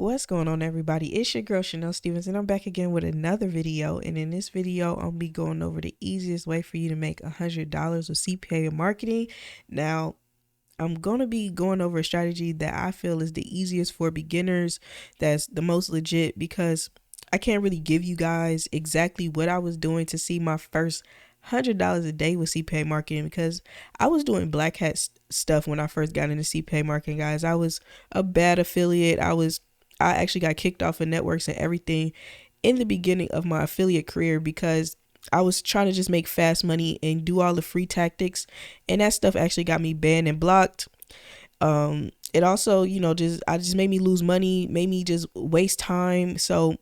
What's going on, everybody? It's your girl Chanel Stevens, and I'm back again with another video. And in this video, I'll be going over the easiest way for you to make $100 with CPA and marketing. Now, I'm going to be going over a strategy that I feel is the easiest for beginners, that's the most legit, because I can't really give you guys exactly what I was doing to see my first $100 a day with CPA marketing, because I was doing black hat stuff when I first got into CPA marketing, guys. I was a bad affiliate. I actually got kicked off of networks and everything in the beginning of my affiliate career because I was trying to just make fast money and do all the free tactics, and that stuff actually got me banned and blocked. It also, I just made me lose money, made me just waste time. So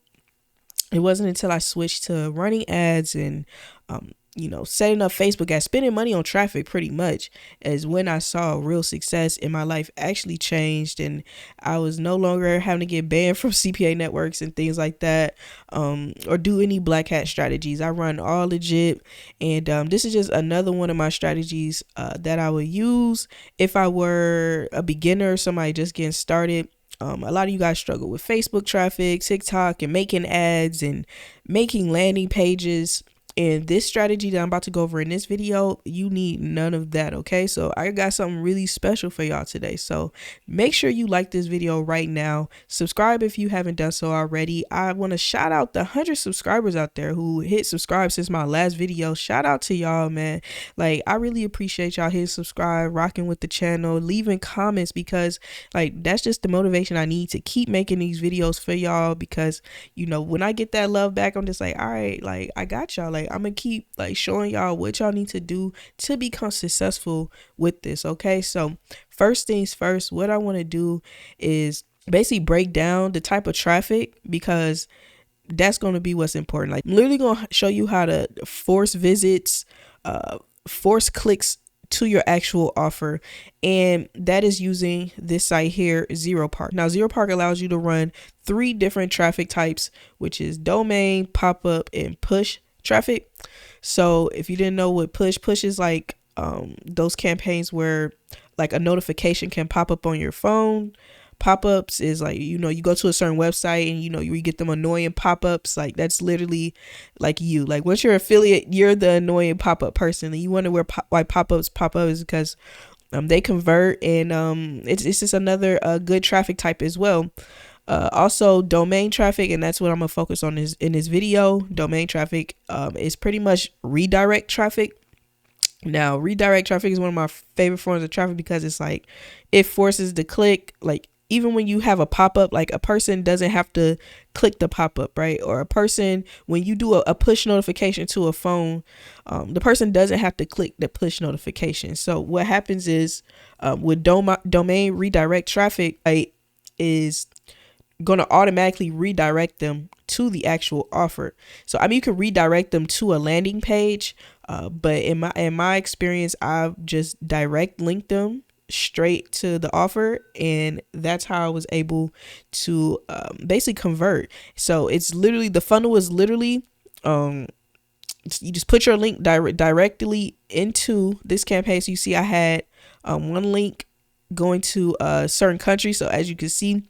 it wasn't until I switched to running ads and setting up Facebook ads, spending money on traffic pretty much, is when I saw real success in my life actually changed, and I was no longer having to get banned from CPA networks and things like that, or do any black hat strategies. I run all legit, and this is just another one of my strategies that I would use if I were a beginner or somebody just getting started. A lot of you guys struggle with Facebook traffic, TikTok, and making ads and making landing pages. And this strategy that I'm about to go over in this video, you need none of that, okay? So I got something really special for y'all today. So make sure you like this video right now. Subscribe if you haven't done so already. I want to shout out the 100 subscribers out there who hit subscribe since my last video. Shout out to y'all, man. Like, I really appreciate y'all hitting subscribe, rocking with the channel, leaving comments, because like that's just the motivation I need to keep making these videos for y'all, because when I get that love back, I'm just like, all right, like I got y'all. Like, I'm gonna keep like showing y'all what y'all need to do to become successful with this, okay? So first things first, what I want to do is basically break down the type of traffic, because that's going to be what's important. Like, I'm literally going to show you how to force visits, force clicks to your actual offer, and that is using this site here, ZeroPark. Now, ZeroPark allows you to run 3 different traffic types, which is domain, pop-up, and push traffic. So if you didn't know what push is, like those campaigns where like a notification can pop up on your phone. Pop-ups is like, you go to a certain website and you get them annoying pop-ups. Like, that's literally like you. Like, once you're affiliate, you're the annoying pop-up person, and you wonder why pop-ups pop up is because they convert, and it's just another good traffic type as well. Also domain traffic, and that's what I'm gonna focus on in this video. Domain traffic is pretty much redirect traffic. Now, redirect traffic is one of my favorite forms of traffic because it's like it forces the click. Like, even when you have a pop-up, like a person doesn't have to click the pop-up, right? Or a person, when you do a push notification to a phone, the person doesn't have to click the push notification. So what happens is with domain redirect traffic, is going to automatically redirect them to the actual offer. So I mean, you can redirect them to a landing page, but in my experience, I've just direct linked them straight to the offer, and that's how I was able to basically convert. So it's literally, the funnel is literally you just put your link directly into this campaign. So you see I had one link going to a certain country. So as you can see,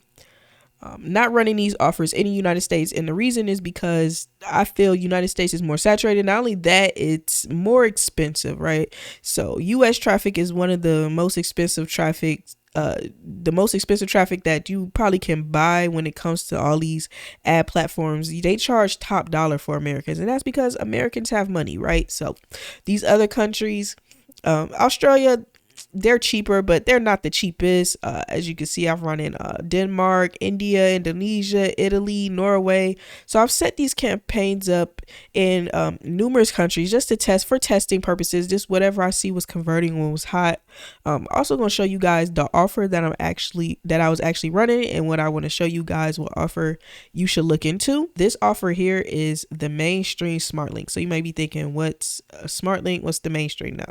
not running these offers in the United States, and the reason is because I feel United States is more saturated. Not only that, it's more expensive, right? So US traffic is one of the most expensive traffic, that you probably can buy when it comes to all these ad platforms. They charge top dollar for Americans, and that's because Americans have money, right? So these other countries, Australia, they're cheaper, but they're not the cheapest. As you can see, I've run in Denmark, India, Indonesia, Italy, Norway. So I've set these campaigns up in numerous countries just to test, for testing purposes, just whatever I see was converting when it was hot. Also going to show you guys the offer that I was actually running, and what I want to show you guys what offer you should look into. This offer here is the mainstream smart link. So you might be thinking, what's a smart link? What's the mainstream? Now,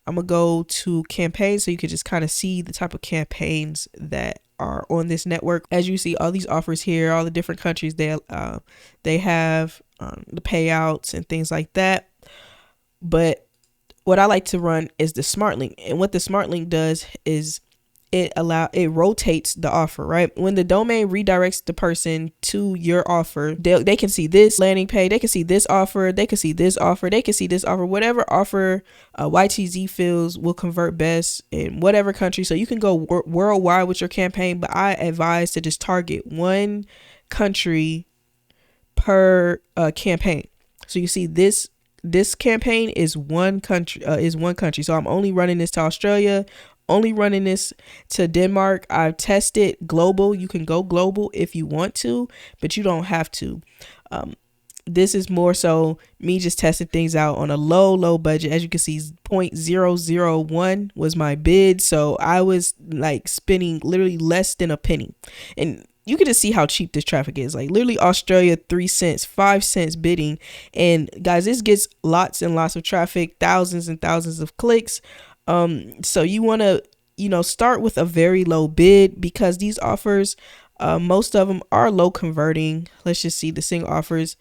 I'm going to go to campaigns so you can just kind of see the type of campaigns that are on this network. As you see, all these offers here, all the different countries, they have the payouts and things like that. But what I like to run is the smart link. And what the smart link does is it rotates the offer, right? When the domain redirects the person to your offer, they can see this landing page, they can see this offer, they can see this offer, they can see this offer. Whatever offer YTZ feels will convert best in whatever country. So you can go worldwide with your campaign, but I advise to just target one country per campaign. So you see this campaign is one country. So I'm only running this to Australia, only running this to Denmark. I've tested global. You can go global if you want to, but you don't have to. This is more so me just testing things out on a low budget. As you can see, 0.001 was my bid. So I was like spending literally less than a penny. And you can just see how cheap this traffic is. Like literally Australia, 3 cents, 5 cents bidding. And guys, this gets lots and lots of traffic, thousands and thousands of clicks. So you want to, start with a very low bid, because these offers, most of them are low converting. Let's just see the single offers.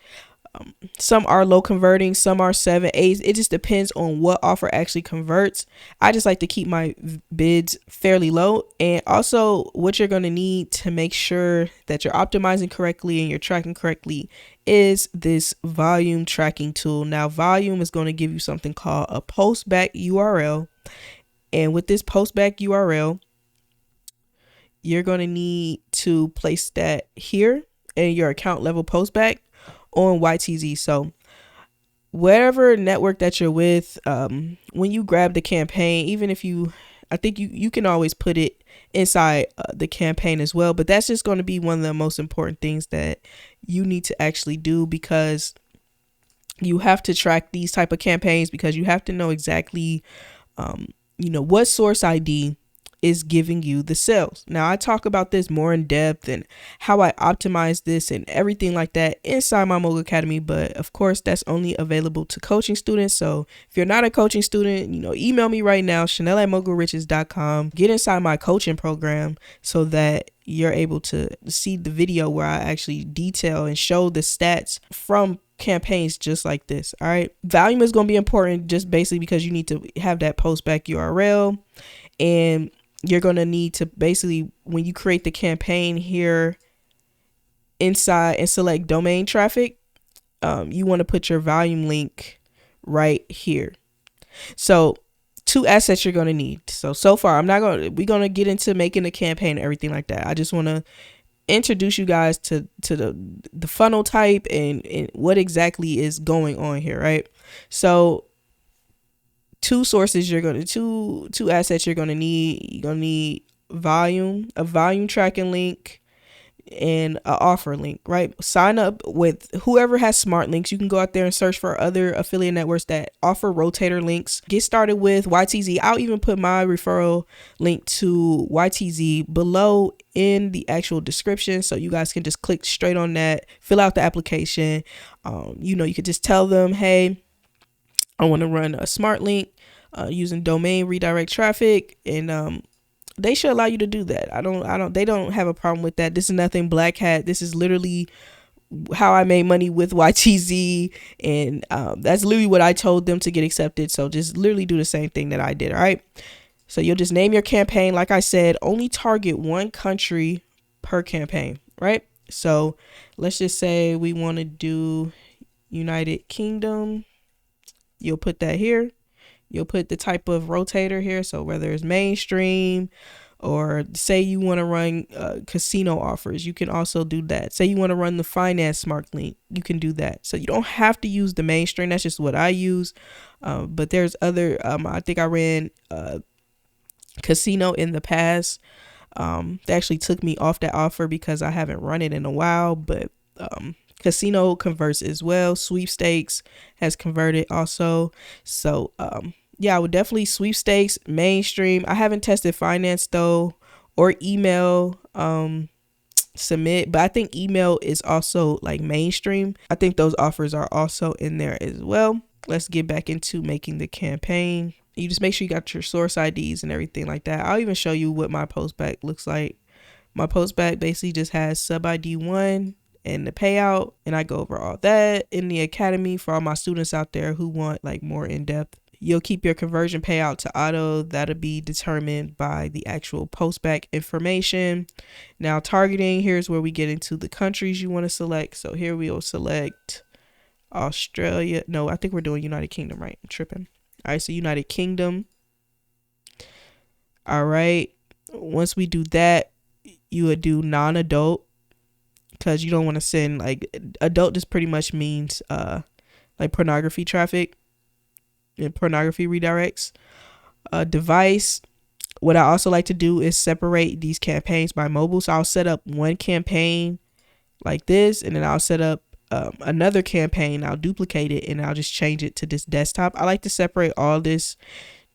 Some are low converting, some are 7, 8. It just depends on what offer actually converts. I just like to keep my bids fairly low. And also what you're going to need to make sure that you're optimizing correctly and you're tracking correctly is this volume tracking tool. Now, Volume is going to give you something called a postback URL. And with this postback URL, you're going to need to place that here in your account level postback on YTZ. So whatever network that you're with, when you grab the campaign, even if I think you can always put it inside the campaign as well, but that's just going to be one of the most important things that you need to actually do, because you have to track these type of campaigns, because you have to know exactly what source ID is giving you the sales. Now, I talk about this more in depth and how I optimize this and everything like that inside my Mogul Academy. But of course, that's only available to coaching students. So if you're not a coaching student, email me right now, Chanel@mogulriches.com. Get inside my coaching program so that you're able to see the video where I actually detail and show the stats from campaigns just like this. All right. Volume is going to be important just basically because you need to have that postback URL, and you're going to need to basically, when you create the campaign here inside and select domain traffic, you want to put your volume link right here. So 2 assets you're going to need. So far, we're going to get into making a campaign and everything like that. I just want to introduce you guys to the funnel type and what exactly is going on here, right? So 2 assets you're going to need. You're going to need a volume tracking link, and an offer link, right? Sign up with whoever has smart links. You can go out there and search for other affiliate networks that offer rotator links. Get started with YTZ. I'll even put my referral link to YTZ below in the actual description, so you guys can just click straight on that, fill out the application. You could just tell them, hey, I want to run a smart link using domain redirect traffic, and they should allow you to do that. They don't have a problem with that. This is nothing black hat. This is literally how I made money with YTZ, and that's literally what I told them to get accepted. So just literally do the same thing that I did. All right. So you'll just name your campaign. Like I said, only target one country per campaign, right? So let's just say we want to do United Kingdom. You'll put that here. You'll put the type of rotator here. So whether it's mainstream, or say you want to run casino offers, you can also do that. Say you want to run the finance smart link, you can do that. So you don't have to use the mainstream. That's just what I use. But there's other, I think I ran casino in the past. They actually took me off that offer because I haven't run it in a while, but casino converts as well. Sweepstakes has converted also. So yeah, I would definitely sweepstakes, mainstream. I haven't tested finance though, or email submit, but I think email is also like mainstream. I think those offers are also in there as well. Let's get back into making the campaign. You just make sure you got your source IDs and everything like that. I'll even show you what my postback looks like. My postback basically just has sub ID 1 and the payout, and I go over all that in the academy for all my students out there who want like more in-depth. You'll keep your conversion payout to auto. That'll be determined by the actual postback information. Now targeting, here's where we get into the countries you want to select. So here we will select Australia. No, I think we're doing United Kingdom, right? I'm tripping. All right, so United Kingdom. All right. Once we do that, you would do non-adult, because you don't want to send, like, adult just pretty much means like pornography traffic and pornography redirects. Device, what I also like to do is separate these campaigns by mobile. So I'll set up one campaign like this, and then I'll set up another campaign. I'll duplicate it and I'll just change it to this desktop. I like to separate all this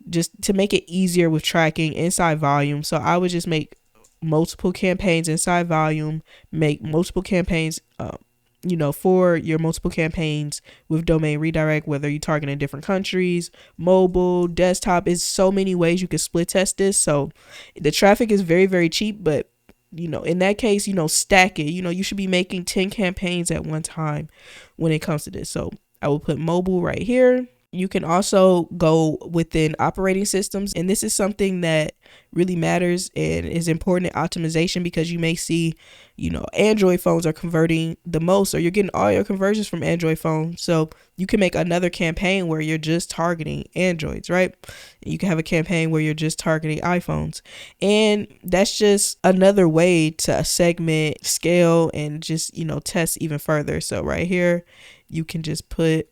just to make it easier with tracking inside Volume. So I would just make multiple campaigns inside Volume, make multiple campaigns for your multiple campaigns with domain redirect, whether you're targeting different countries, mobile, desktop. Is so many ways you can split test this. So the traffic is very, very cheap, but in that case, stack it. You should be making 10 campaigns at one time when it comes to this. So I will put mobile right here. You can also go within operating systems, and this is something that really matters and is important in optimization, because you may see, Android phones are converting the most, or you're getting all your conversions from Android phones. So you can make another campaign where you're just targeting Androids, right? You can have a campaign where you're just targeting iPhones, and that's just another way to segment, scale, and just, test even further. So right here, you can just put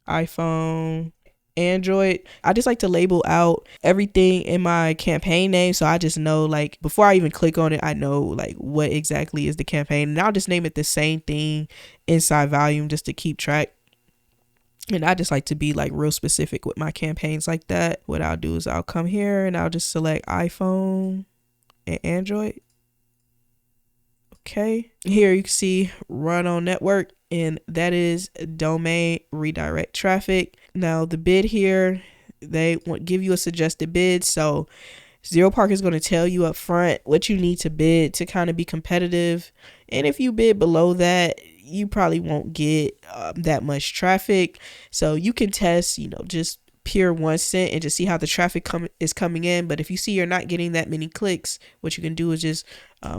iPhone, Android. I just like to label out everything in my campaign name, so I just know, like, before I even click on it, I know like what exactly is the campaign, and I'll just name it the same thing inside Volume just to keep track. And I just like to be like real specific with my campaigns like that. What I'll do is I'll come here and I'll just select iPhone and Android. Okay, here you can see run on network, and that is domain redirect traffic. Now the bid here, they give you a suggested bid. So Zero Park is going to tell you up front what you need to bid to kind of be competitive. And if you bid below that, you probably won't get that much traffic. So you can test, just pure 1 cent and just see how the traffic is coming in. But if you see you're not getting that many clicks, what you can do is just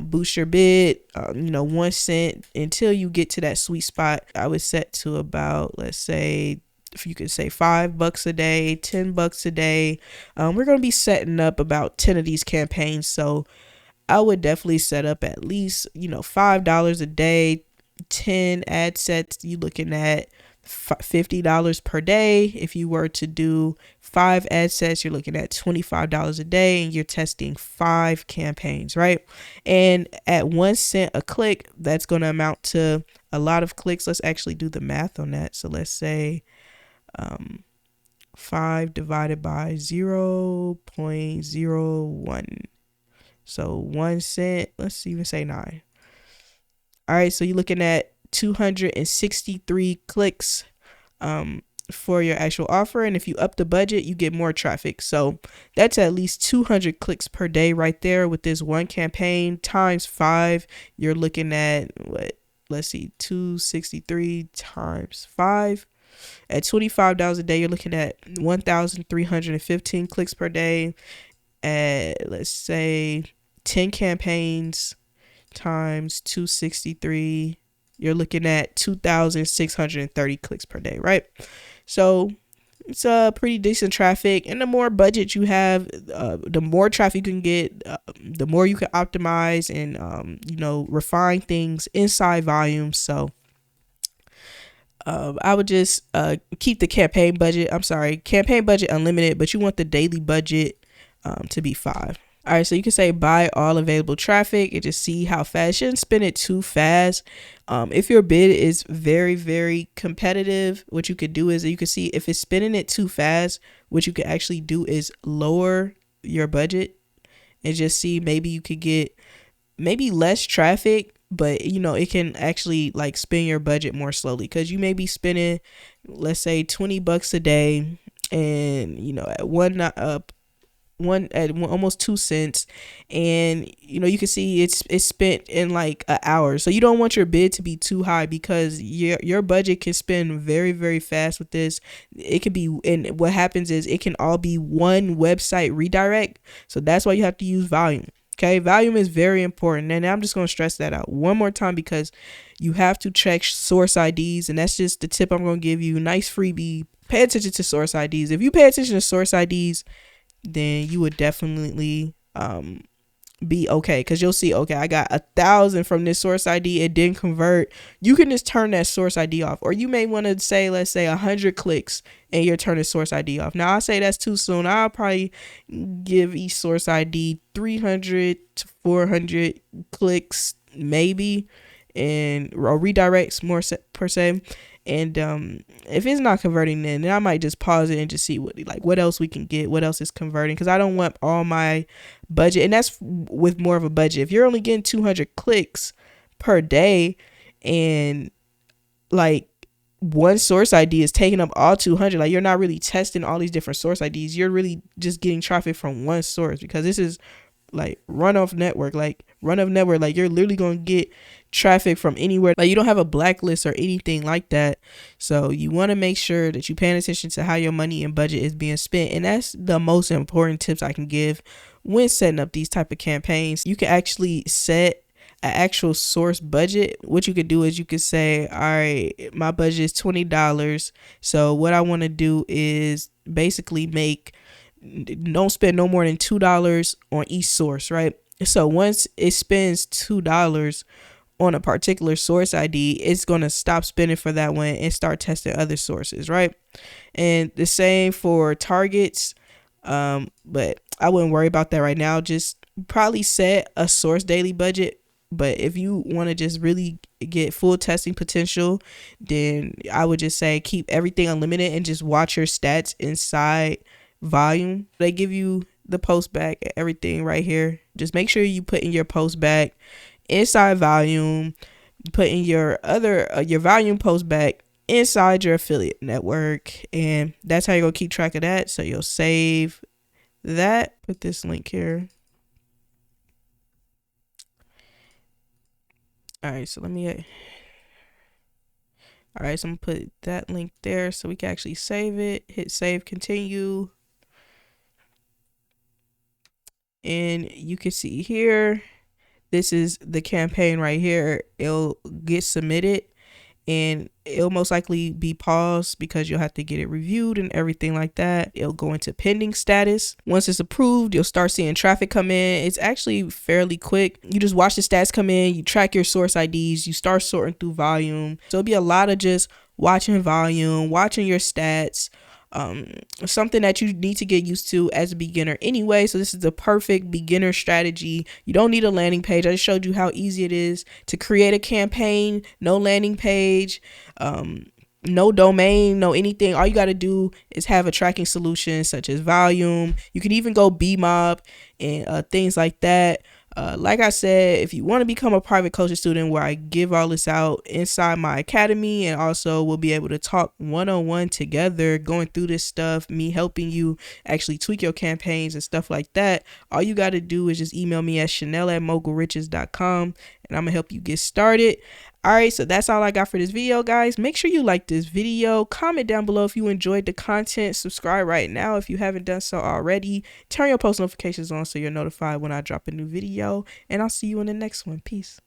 boost your bid, 1 cent until you get to that sweet spot. I would set to about, let's say, if you could say $5 a day, $10 a day. We're going to be setting up about 10 of these campaigns. So I would definitely set up at least, $5 a day, 10 ad sets. You looking at $50 per day. If you were to do 5 ad sets, you're looking at $25 a day, and you're testing 5 campaigns, right? And at 1 cent a click, that's going to amount to a lot of clicks. Let's actually do the math on that. So let's say 5 divided by 0.01. So 1 cent, let's even say 9. All right, so you're looking at 263 clicks for your actual offer. And if you up the budget, you get more traffic. So that's at least 200 clicks per day right there with this one campaign times 5. You're looking at let's see, 263 times 5. At $25 a day, you're looking at 1,315 clicks per day. At, let's say, 10 campaigns times 263, you're looking at 2,630 clicks per day, right? So it's a pretty decent traffic, and the more budget you have, the more traffic you can get, the more you can optimize and refine things inside Volume. So I would just keep the campaign budget unlimited, but you want the daily budget to be 5. All right, so you can say buy all available traffic and just see how fast. Shouldn't spin it too fast. If your bid is very, very competitive, what you could do is you can see if it's spinning it too fast, what you could actually do is lower your budget and just see maybe you could get maybe less traffic, but it can actually like spin your budget more slowly, because you may be spending, let's say, $20 a day, and at almost 2 cents, and you can see it's spent in like an hour. So you don't want your bid to be too high, because your budget can spend very, very fast with this. It could be, and what happens is it can all be one website redirect. So that's why you have to use Volume. Okay, Volume is very important, and I'm just going to stress that out one more time, because you have to check source IDs, and that's just the tip I'm going to give you. Nice freebie. Pay attention to source IDs. If you pay attention to source IDs, then you would definitely be okay, because you'll see, okay, I got 1,000 from this source ID, it didn't convert. You can just turn that source ID off, or you may want to say, let's say 100 clicks, and you're turning source ID off. Now I say that's too soon. I'll probably give each source ID 300 to 400 clicks maybe, and or redirects more per se. And if it's not converting, then I might just pause it and just see what else we can get, what else is converting, because I don't want all my budget. And that's with more of a budget. If you're only getting 200 clicks per day, and like one source ID is taking up all 200, like you're not really testing all these different source IDs. You're really just getting traffic from one source, because this is like runoff network. Like you're literally going to get traffic from anywhere. Like you don't have a blacklist or anything like that. So you want to make sure that you're paying attention to how your money and budget is being spent. And that's the most important tips I can give when setting up these type of campaigns. You can actually set an actual source budget. What you could do is you could say, all right, my budget is $20. So what I want to do is basically don't spend no more than $2 on each source, right? So once it spends $2 on a particular source ID, it's going to stop spending for that one and start testing other sources, right? And the same for targets, but I wouldn't worry about that right now. Just probably set a source daily budget. But if you want to just really get full testing potential, then I would just say keep everything unlimited and just watch your stats inside Volume. They give you the post back, everything right here. Just make sure you put in your post back inside Volume, put in your Volume post back inside your affiliate network, and that's how you're gonna keep track of that. So you'll save that, put this link here. All right, so I'm gonna put that link there so we can actually save it. Hit save, continue. And you can see here, this is the campaign right here. It'll get submitted, and it'll most likely be paused because you'll have to get it reviewed and everything like that. It'll go into pending status. Once it's approved, you'll start seeing traffic come in. It's actually fairly quick. You just watch the stats come in, you track your source IDs, you start sorting through Volume. So it'll be a lot of just watching Volume, watching your stats. Something that you need to get used to as a beginner anyway. So this is the perfect beginner strategy. You don't need a landing page. I just showed you how easy it is to create a campaign. No landing page, no domain, no anything. All you got to do is have a tracking solution such as Volume. You can even go BMob and things like that. Like I said, if you want to become a private coaching student where I give all this out inside my academy, and also we'll be able to talk one-on-one together, going through this stuff, me helping you actually tweak your campaigns and stuff like that, all you got to do is just email me at chanel@mogulriches.com, and I'm gonna help you get started. All right, so that's all I got for this video, guys. Make sure you like this video, comment down below if you enjoyed the content, subscribe right now if you haven't done so already, turn your post notifications on so you're notified when I drop a new video, and I'll see you in the next one. Peace.